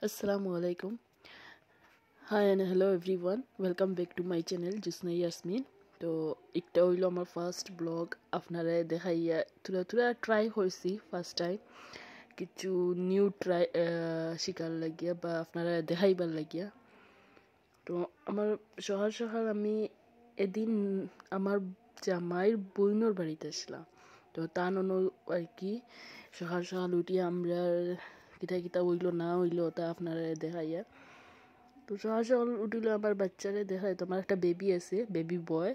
Assalamu alaikum. Hi and hello everyone. Welcome back to my channel Jusna Yasmin. তো একটা হইলো আমার first blog আপনারা দেখাইয়া থোড়া ট্রাই হয়েছি ফার্স্ট টাইম কিছু নিউ ট্রাই শিকার লাগিয়া বা আপনারা দেখাইবার লাগিয়া। তো আমার সকাল আমি এদিন আমার জামাইয়ের বইনোর বাড়িতে আসলাম। তো তা ননো আর কি সকাল উঠিয়ে আমরা কিতা হইলো না হইলো তা আপনারা দেখাইয়া। তো সকাল উঠিলে আমার বাচ্চারে দেখায় তোমার একটা বেবি আছে, বেবি বয়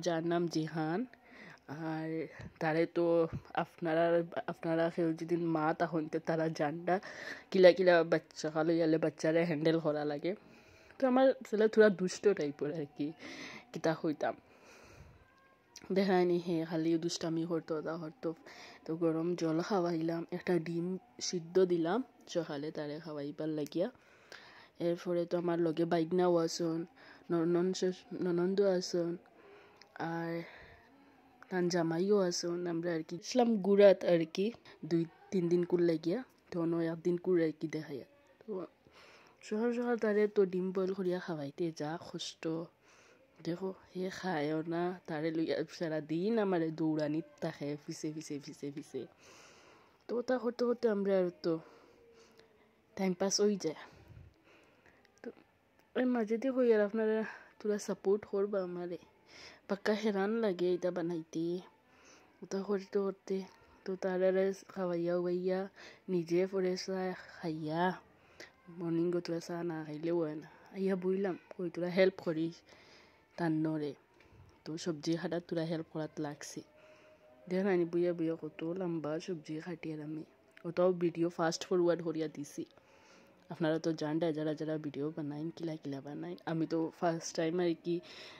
যার নাম জিহান। আর তারে তো আপনারা কেউ যদি মা তখন তারা জানটা কিলা বাচ্চা খালো ইয়ালে বাচ্চারে হ্যান্ডেল করা লাগে। তো আমার ছেলে থোড়া দুষ্ট টাইপের আর কি কিতা হইতাম দেখায়নি হে খালি দুষ্টামি হরতো তো গরম জল খাওয়াইলাম, একটা ডিম সিদ্ধ দিলাম সকালে তারে খাওয়াইবার লাগিয়া। এরপরে তো আমার লগে বাইগনাও আসন, ননন্দ আসন আর তান জামাইও আসন। আমরা আর কি ইসলাম গুড়াত আর কি 2-3 দিন কুর লাগিয়া তো একদিন কুর আর কি দেখাইয়া। তো সকাল তারে তো ডিম বয়েল করিয়া খাওয়াইতে যা কষ্ট দেখো, হে খায়ও না তারে লইয়া সারাদিন আমার দৌড়ানি তাকে ফিসে তো তা করতে আমরা আর তো টাইম পাস হয়ে যায়। তো এর মাঝে দিয়ে হই আর আপনারা তোরা সাপোর্ট করবা আমারে, পাক্কা হেরান লাগে এটা বানাইতে ওটা করতে। তো তারা খাওয়াইয়া নিজে পরে খাইয়া মর্নিং তোরা চা না খাইলেও হয় না আইয়া বইলাম কই তোরা হেল্প করিস তান্নরে। তো সবজি কাটার তোরা হেল্প করাত লাগছে দেখেন আনি বুইয়া কত লম্বা সবজি কাটি আর আমি ওটাও ভিডিও ফাস্ট ফরওয়ার্ড করিয়া দিছি। আপনারা তো জানটা যারা ভিডিও বানাইন কিলা বানাইন, আমি তো ফার্স্ট টাইম আর কি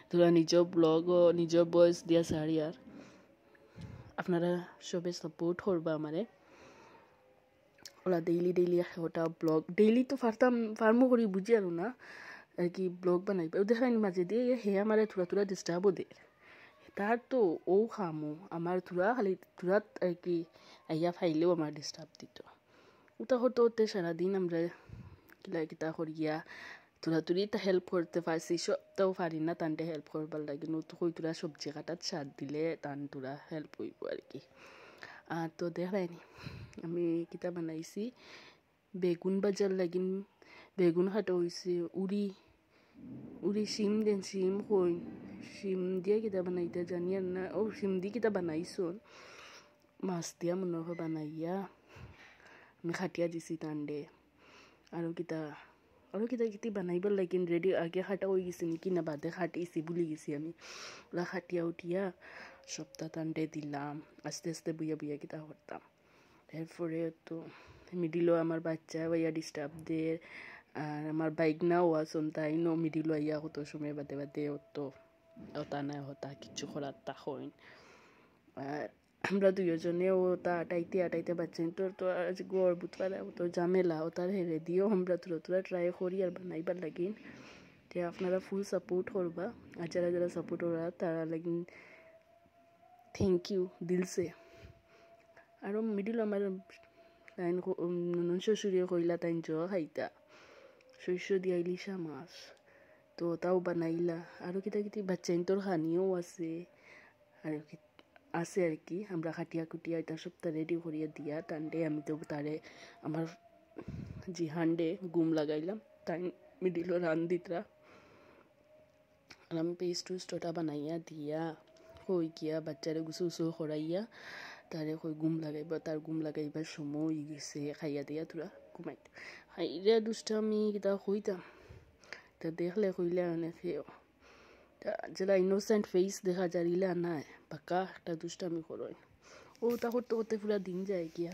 তোরা নিজের ব্লগ ও নিজের ভয়েস দিয়া সারি। আর আপনারা সবে সাপোর্ট করবা আমারে, ওরা ডেইলি ওটা ব্লগ ডেইলি তো ফার্মও করি বুঝি আর না আর কি ব্লগ বানাইবা দেখাইন মাঝে দিয়ে হে আমার থোড়া ডিস্টার্বও দে তার তো ও খামো আমার খালি আর কি আইয়া ফাইলেও আমার ডিস্টার্ব দিত। ওটা হতে সারাদিন আমরা কিতা করিয়া তুরি তা হেল্প করতে পারছি, সবটাও পারি না তানটে হেল্প করবার লাগে তো কই তোরা সবজি কাটাত সার দিলে টান তোরা হেল্প হইব আর কি। আর তো দেখায়নি আমি কিতা বানাইছি বেগুন বাজার লাগিন বেগুন কাটা হয়েছে উড়ি শিম দিয়ে কিতা বানাইতে জানি আর না, ও শিম দিয়ে কিতা বানাইছো মাছ দিয়া মনে হয় বানাইয়া আমি খাটিয়া দিছি টান্ডে। আৰু কিতা বানাইবার লাগিন রেডি আগে খাটা হয়ে গেছে নাকি না বাদে খাটিয়েছি ভুলে গেছি আমি। ওরা খাটিয়া উঠিয়া সপ্তাহ টান্ডে দিলাম আস্তে বুইয়া কিতা করতাম। এরপরে তো মিডিলও আমার বাচ্চা ভাইয়া ডিস্টার্ব দে আর আমার বাইক নাও আসুন তাই নো মিডিল আইয়া কত সময় বাদে ওটা না হতা কিছু করার তা হইন। আর আমরা দুজনেও ওটা আটাইতে বাচ্চা তো আজ গড় বুধবারে তো ঝামেলা ওটার হেরে দিয়েও আমরা তোরা ট্রাই করি আর বানাইবার লাগিন। তো আপনারা ফুল সাপোর্ট করবা আর যারা সাপোর্ট করা তারা লাগিন থ্যাংক ইউ দিলসে। আর মিডিল আমার তাইন শ্বশুরিয়ে কইলা তাইন জ খাইতা শস্য দিয়া ইলিশা মাছ তো ওটাও বানাইলা। আরও কিতা বাচ্চাইন তোর খানিও আছে আর কি আমরা খাটিয়া এটা সবটা রেডি করিয়া দিয়া টান্ডে আমি তো তারে আমার জিহান্ডে গুম লাগাইলাম তাই মিডিল রান দিতরা আর আমি পেস্ট ওটা বানাইয়া দিয়া কই গিয়া বাচ্চারে গুছু করাইয়া তারে কই গুম লাগাইবা তার গুম লাগাইবার সময় গেছে খাইয়া দিয়া তোরা ঘুমাইতে খাইলে দুষ্টামি কিতা কইতাম তা দেখলে কইলে অনেকেও যারা ইনোসেন্ট ফেস দেখা যারিলে না পাক্কা একটা দুষ্টামি করয় ওটা করতে পুরা দিন যায় গিয়া।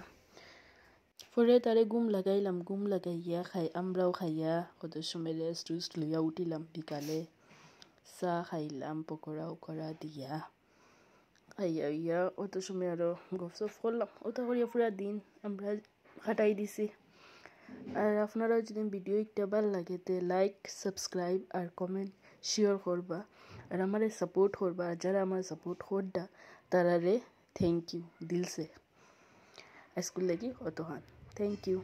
পরে তারে গুম লাগাইয়া আমরাও খাইয়া কত সময় রেস্ট লইয়া উঠিলাম বিকালে চা খাইলাম পকোড়া দিয়া খাইয়া অত সময় আরো গপসপ করলাম ওটা করিয়া পুরা দিন আমরা কাটাই দিছি। আর আপনারা যদি ভিডিও একটা ভালো লাগে তে লাইক সাবস্ক্রাইব আর কমেন্ট শেয়ার করবা আর আমারে সাপোর্ট করবা। আর যারা আমার সাপোর্ট করডা তারারে থ্যাংক ইউ দিলসে স্কুল লাগি অতহান থ্যাংক ইউ।